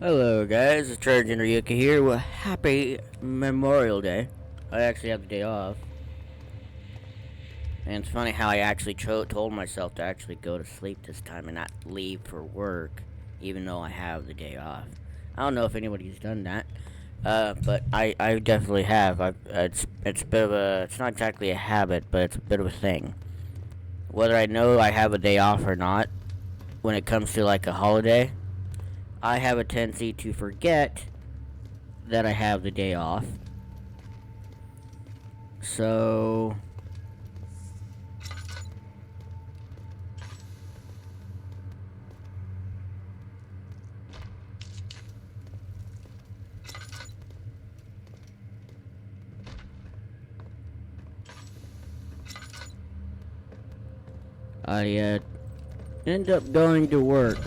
Hello guys, it's Sergeant Ryuka here. Well, happy Memorial Day. I actually have the day off. And it's funny how I actually told myself to actually go to sleep this time and not leave for work, even though I have the day off. I don't know if anybody's done that, but I definitely have. It's a bit of a, it's not exactly a habit, but it's a bit of a thing. Whether I know I have a day off or not, when it comes to like a holiday, I have a tendency to forget that I have the day off. So I end up going to work.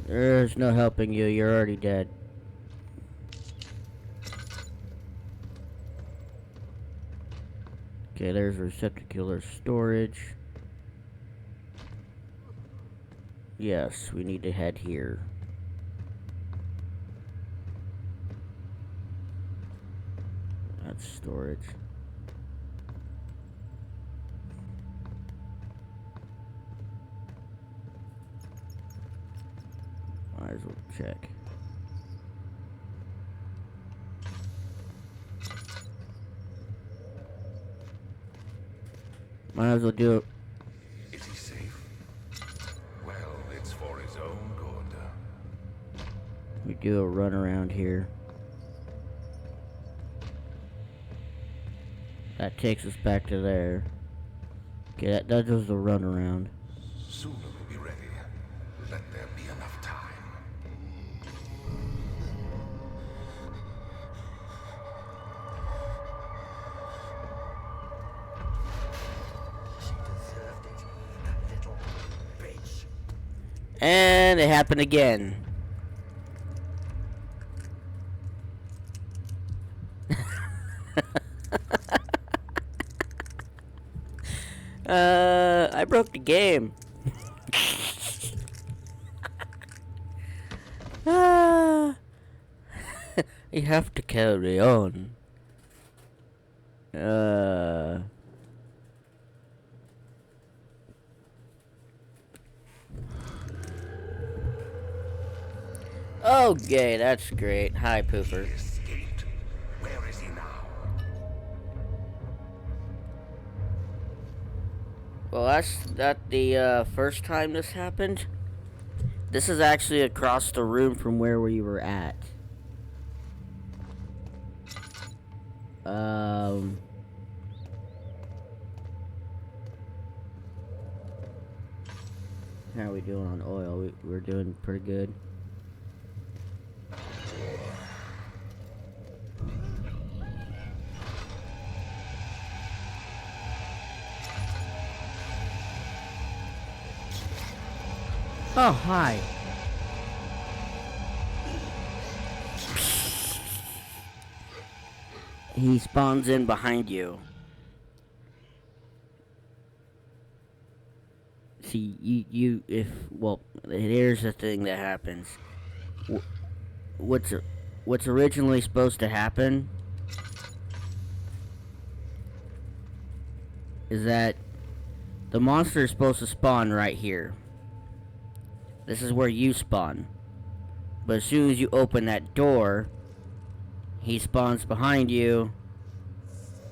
There's no helping you, you're already dead. Okay, there's receptacular storage. Yes, we need to head here. That's storage. Might as well check. Might as well do it. Is he safe? Well, it's for his own good. We do a run around here. That takes us back to there. Okay, that does the run around. Soon we'll be ready. Let there be enough time. She deserved it, that little bitch. And it happened again. I broke the game. You have to carry on. Okay, that's great. Hi, Pooper. He escaped. Where is he now? Well, that's not the first time this happened. This is actually across the room from where we were at. How are we doing on oil? We're doing pretty good. Oh, hi. He spawns in behind you. See, well, here's the thing that happens. What's originally supposed to happen is that the monster is supposed to spawn right here. This is where you spawn. But as soon as you open that door, he spawns behind you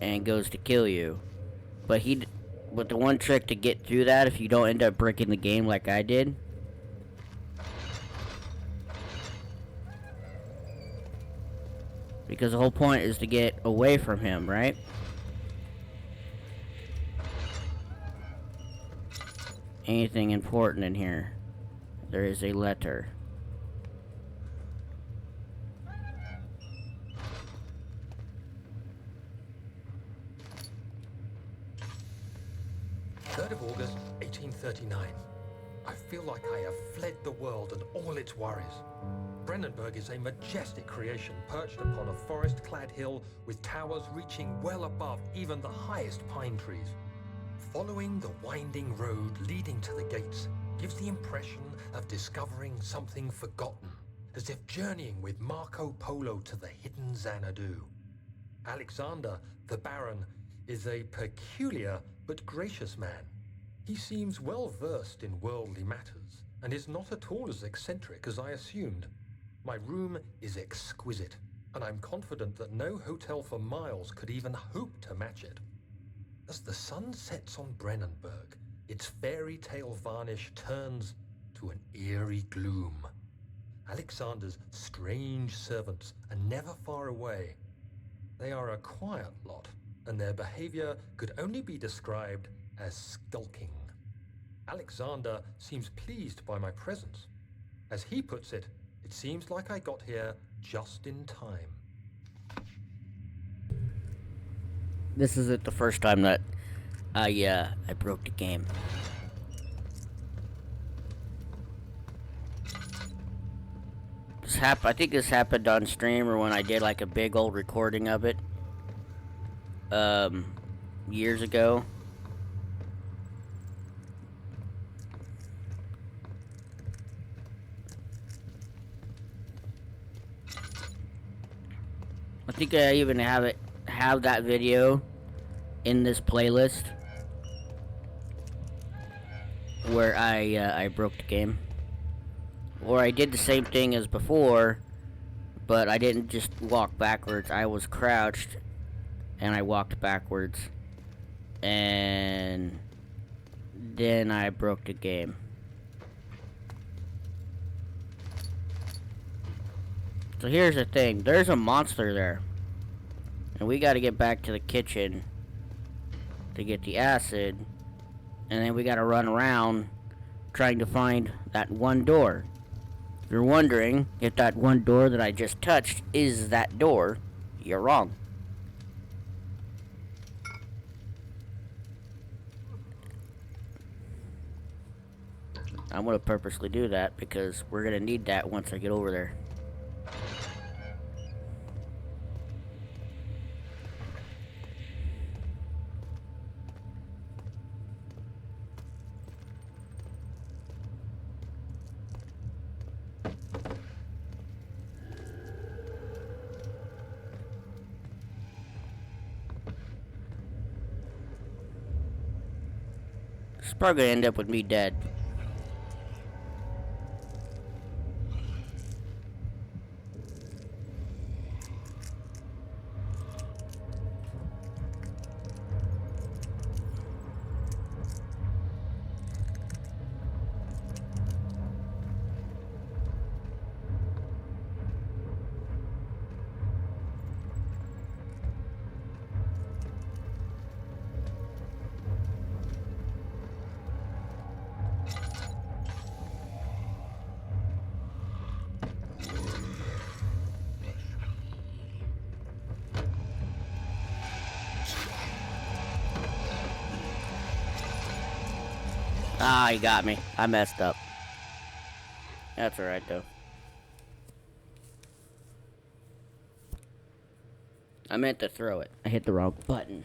and goes to kill you. But the one trick to get through that, if you don't end up breaking the game like I did, because the whole point is to get away from him, right? Anything important in here? There is a letter. August 1839. I feel like I have fled the world and all its worries. Brennenburg is a majestic creation perched upon a forest-clad hill with towers reaching well above even the highest pine trees. Following the winding road leading to the gates gives the impression of discovering something forgotten, as if journeying with Marco Polo to the hidden Xanadu. Alexander, the Baron, is a peculiar but gracious man. He seems well versed in worldly matters and is not at all as eccentric as I assumed. My room is exquisite, and I'm confident that no hotel for miles could even hope to match it. As the sun sets on Brennenburg, its fairy tale varnish turns to an eerie gloom. Alexander's strange servants are never far away. They are a quiet lot, and their behavior could only be described as skulking. Alexander seems pleased by my presence. As he puts it, it seems like I got here just in time. This isn't the first time that I broke the game. I think this happened on stream or when I did like a big old recording of it. Years ago. I think I even have that video in this playlist where I broke the game. Or I did the same thing as before, but I didn't just walk backwards. I was crouched and I walked backwards. And then I broke the game. So here's the thing. There's a monster there. And we gotta get back to the kitchen to get the acid. And then we gotta run around trying to find that one door. If you're wondering if that one door that I just touched is that door, you're wrong. I'm gonna purposely do that because we're gonna need that once I get over there. It's probably gonna end up with me dead. Ah, he got me. I messed up. That's alright, though. I meant to throw it. I hit the wrong button.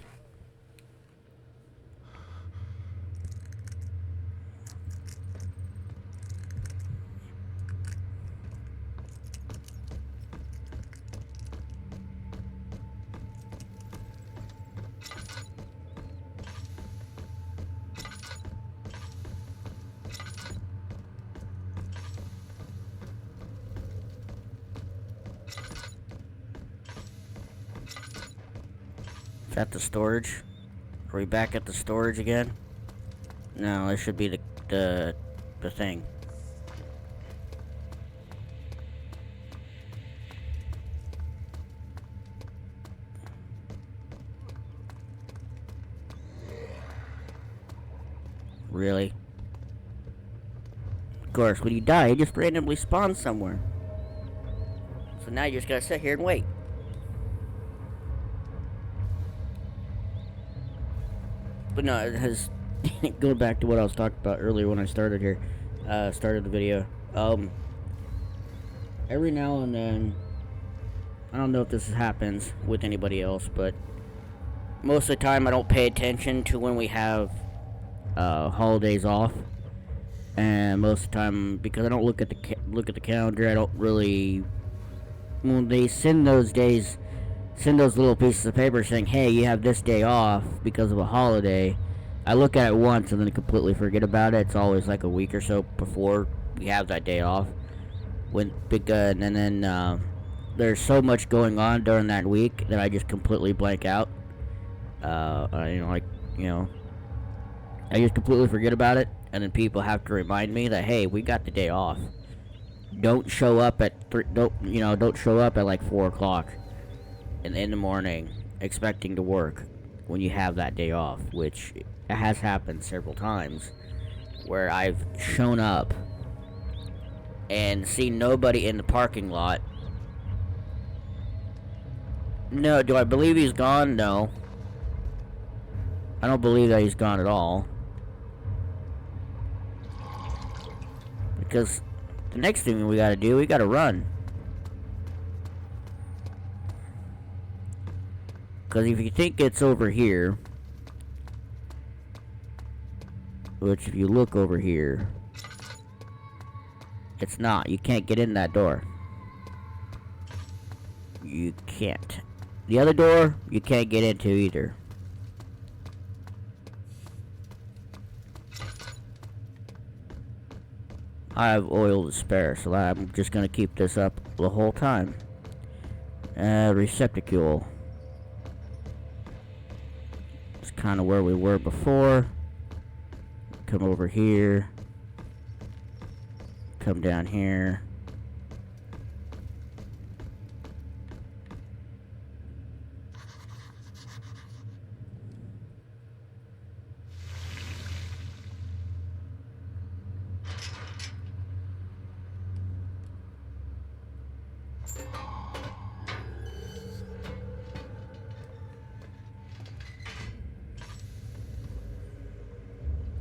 Is that the storage? Are we back at the storage again? No, it should be the thing. Really? Of course, when you die, you just randomly spawn somewhere. So now you just gotta sit here and wait. But no, it has... going back to what I was talking about earlier when I started here. Started the video. Every now and then... I don't know if this happens with anybody else, but... most of the time I don't pay attention to when we have holidays off, and most of the time, because I don't look at the calendar, I don't really. When they send those days, send those little pieces of paper saying, "Hey, you have this day off because of a holiday." I look at it once and then completely forget about it. It's always like a week or so before we have that day off. And then there's so much going on during that week that I just completely blank out. You know, I just completely forget about it, and then people have to remind me that, hey, we got the day off. Don't show up at don't show up at like 4 o'clock in the morning expecting to work when you have that day off, which has happened several times where I've shown up and seen nobody in the parking lot. No, do I believe he's gone? No. I don't believe that he's gone at all. Because the next thing we gotta do, we gotta run. Because if you think it's over here, which if you look over here, it's not. You can't get in that door. You can't. The other door, you can't get into either. I have oil to spare, so I'm just gonna keep this up the whole time. Receptacle. It's kind of where we were before. Come over here. Come down here.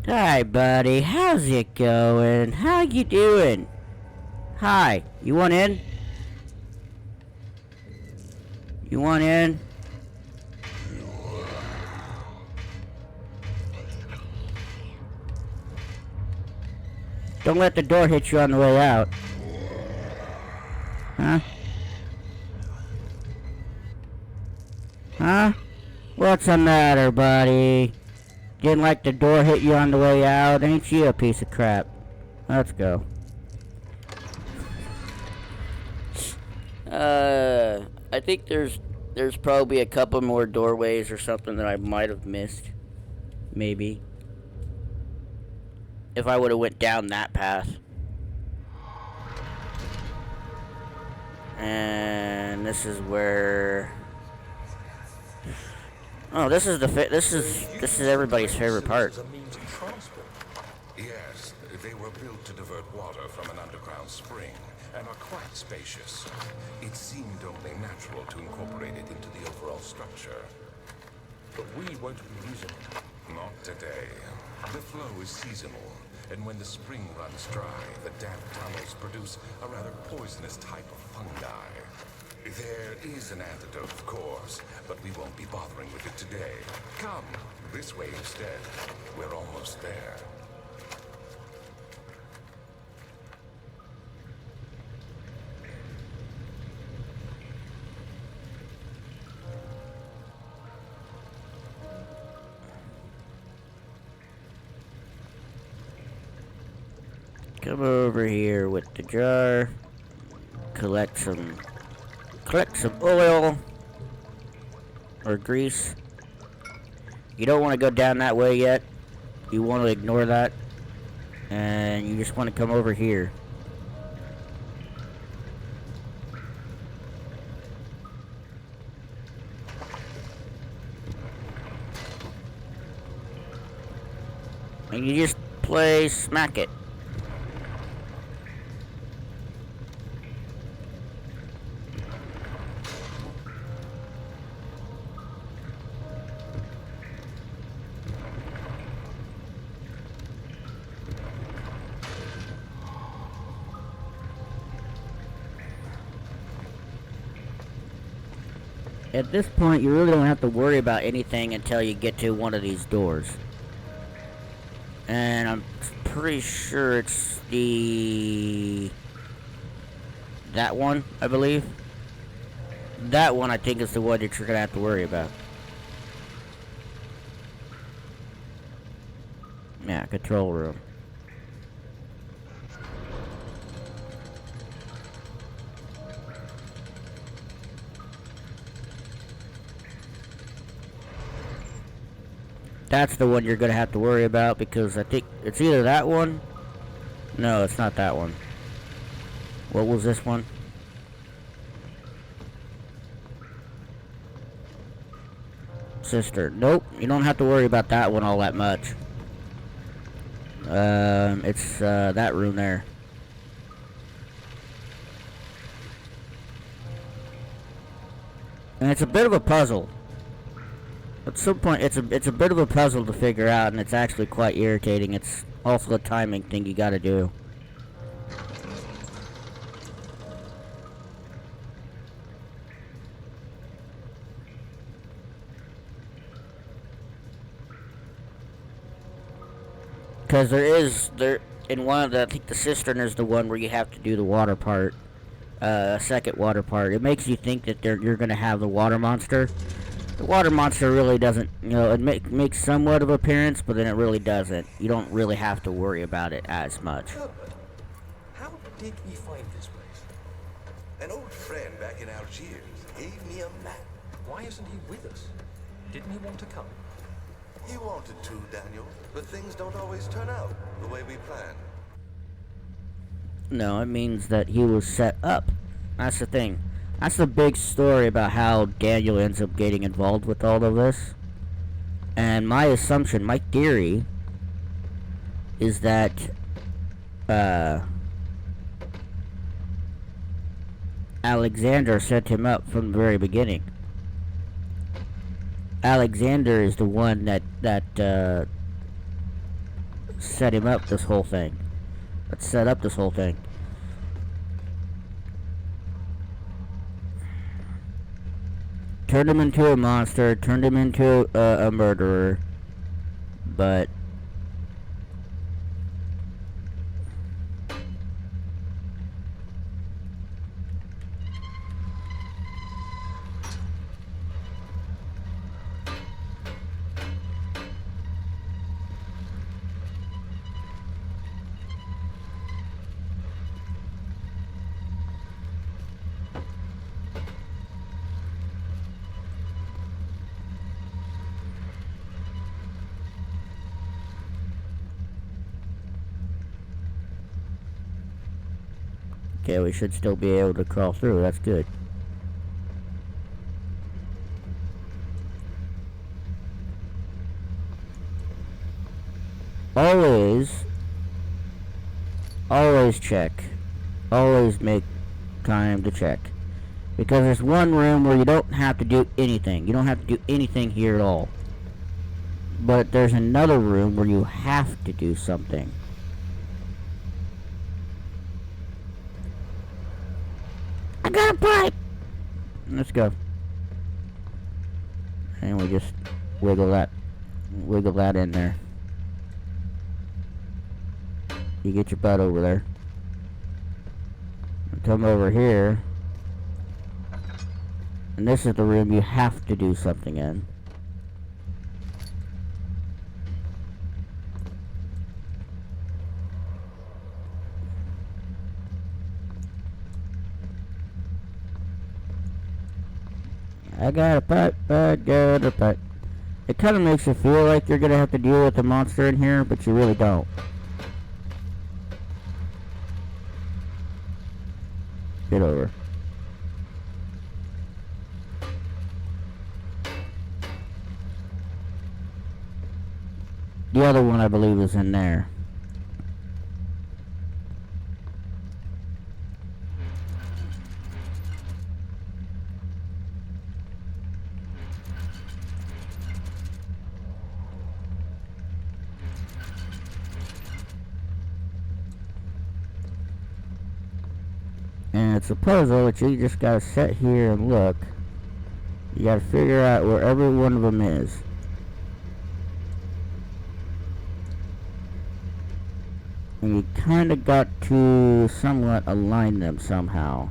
Hi, buddy. How's it going? How you doing? Hi. You want in? You want in? Don't let the door hit you on the way out. Huh? Huh? What's the matter, buddy? Didn't like the door hit you on the way out? Ain't you a piece of crap? Let's go. I think there's probably a couple more doorways or something that I might have missed. Maybe. If I would have went down that path. And this is where... Oh, this is everybody's favorite part. Yes, they were built to divert water from an underground spring and are quite spacious. It seemed only natural to incorporate it into the overall structure. But we won't be using it. Not today. The flow is seasonal, and when the spring runs dry, the damp tunnels produce a rather poisonous type of fungi. There is an antidote, of course, but we won't be bothering with it today. Come, this way instead. We're almost there. Come over here with the jar. Collect some oil or grease. You don't want to go down that way yet. You want to ignore that, and you just want to come over here. And you just smack it. At this point, you really don't have to worry about anything until you get to one of these doors. And I'm pretty sure it's that one, I believe. That one, I think, is the one that you're gonna have to worry about. Yeah, control room. That's the one you're gonna have to worry about, because I think it's either that one. No, it's not that one. What was this one? Sister. Nope, you don't have to worry about that one all that much. It's that room there. And it's a bit of a puzzle. At some point, it's a bit of a puzzle to figure out, and it's actually quite irritating. It's also a timing thing you gotta do. Because there in one of the, I think the cistern is the one where you have to do the water part, second water part. It makes you think that you're gonna have the water monster. The water monster really doesn't, it makes somewhat of an appearance, but then it really doesn't. You don't really have to worry about it as much. Herbert, how did we find this place? An old friend back in Algiers gave me a map. Why isn't he with us? Didn't he want to come? He wanted to, Daniel, but things don't always turn out the way we planned. No, it means that he was set up. That's the thing. That's the big story about how Daniel ends up getting involved with all of this. And my assumption, my theory, is that, Alexander set him up from the very beginning. Alexander is the one that set him up this whole thing. That set up this whole thing. Turned him into a monster, turned him into a murderer, but okay, we should still be able to crawl through. That's good. Always check. Always make time to check. Because there's one room where you don't have to do anything. You don't have to do anything here at all. But there's another room where you have to do something. I got a pipe! Let's go. And we just wiggle that in there. You get your butt over there. And come over here. And this is the room you have to do something in. I got a pipe, I got a pipe. It kind of makes you feel like you're going to have to deal with a monster in here, but you really don't. Get over. The other one, I believe, is in there. And it's a puzzle that you just gotta sit here and look. You gotta figure out where every one of them is. And you kind of got to somewhat align them somehow.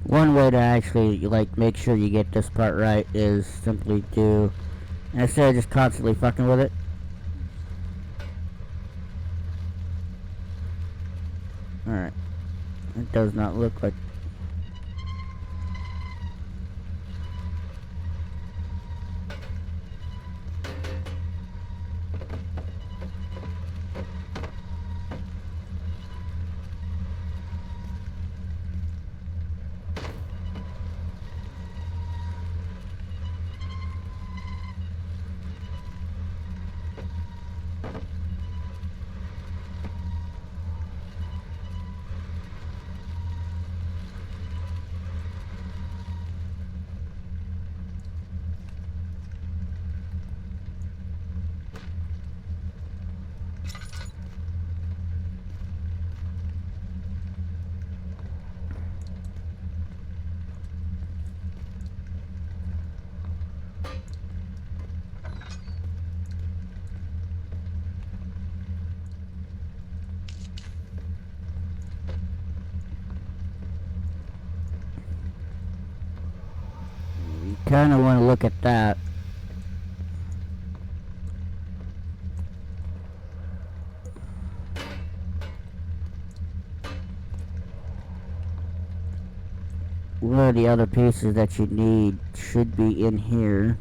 One way to actually, like, make sure you get this part right is simply to, instead of just constantly fucking with it, alright, it does not look like. You kind of want to look at that. One of the other pieces that you need should be in here.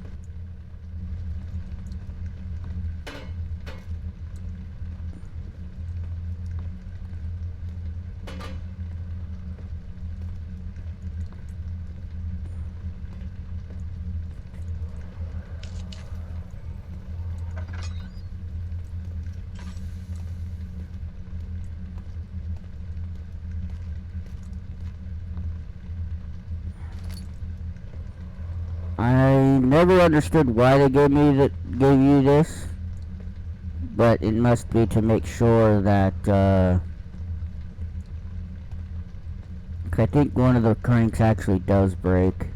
I never understood why they gave you this, but it must be to make sure that, 'cause I think one of the cranks actually does break.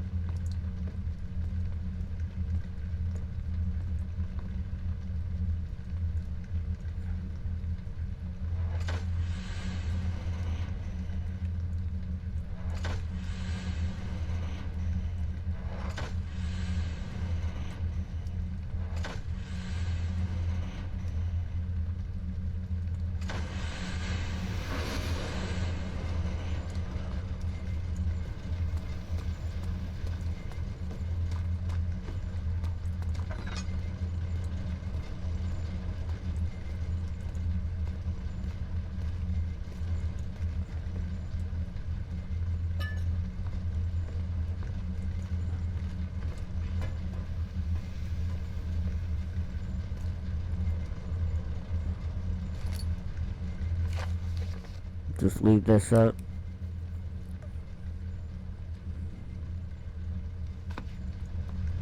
Just leave this up.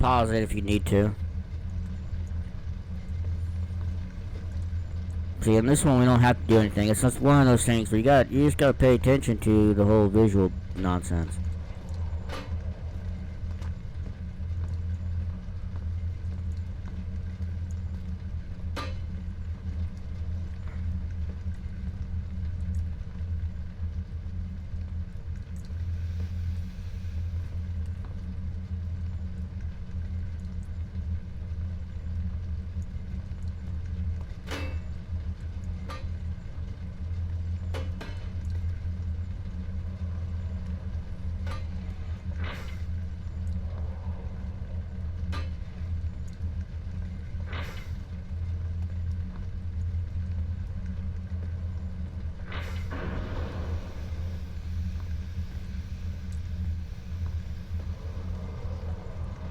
Pause it if you need to. See, in this one we don't have to do anything. It's just one of those things where you just gotta pay attention to the whole visual nonsense.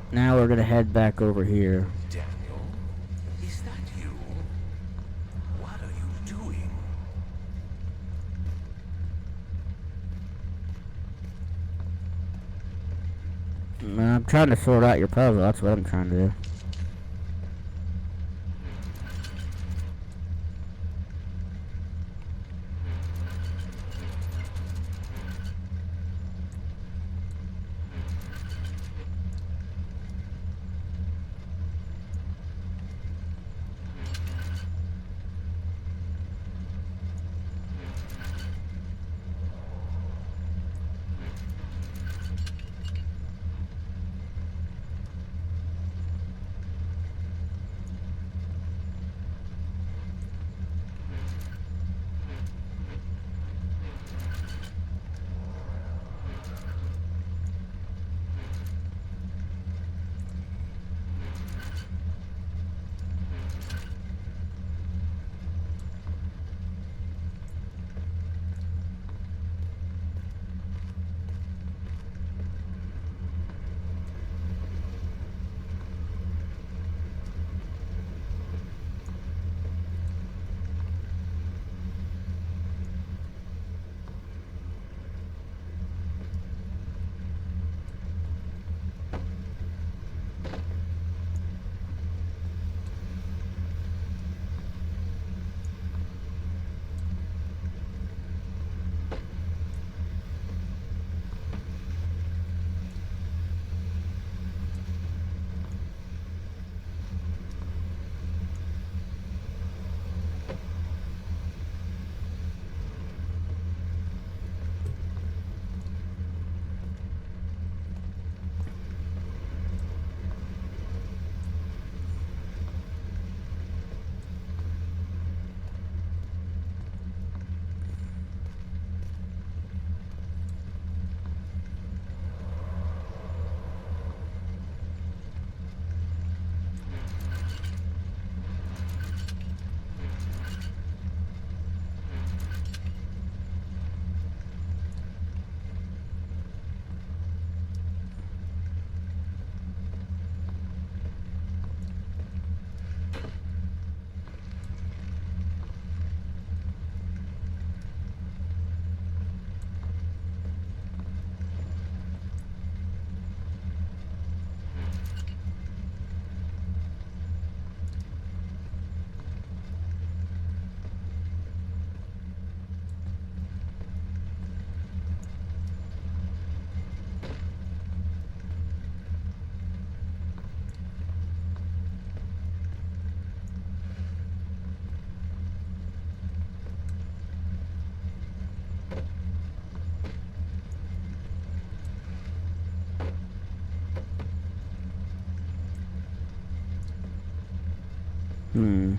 Now we're gonna head back over here. Daniel? Is that you? What are you doing? I'm trying to sort out your puzzle. That's what I'm trying to do. Hmm.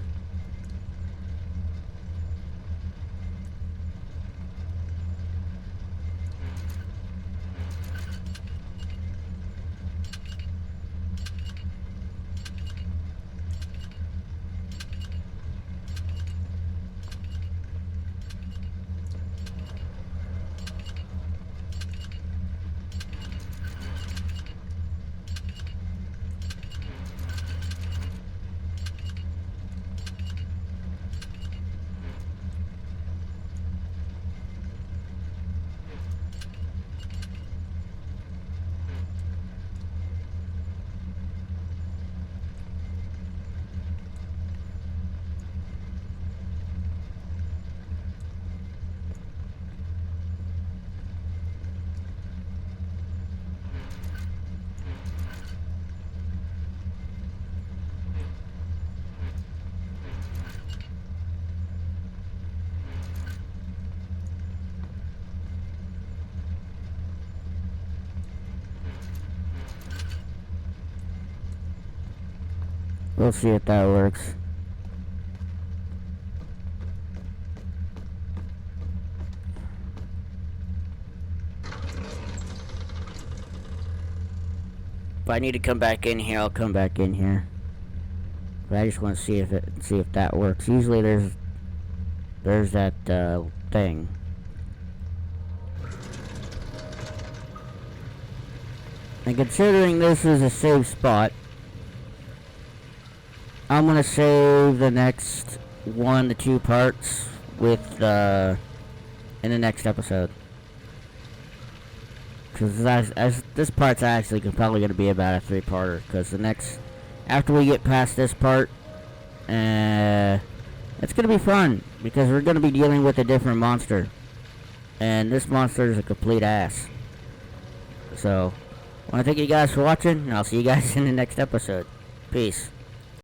We'll see if that works. If I need to come back in here, I'll come back in here. But I just want to see if that works. Usually there's that thing. And considering this is a safe spot, I'm gonna save the next 1 to 2 parts with in the next episode. Because this part's actually probably gonna be about a 3-parter. Because the next, after we get past this part, it's gonna be fun because we're gonna be dealing with a different monster, and this monster is a complete ass. So, I want to thank you guys for watching, and I'll see you guys in the next episode. Peace.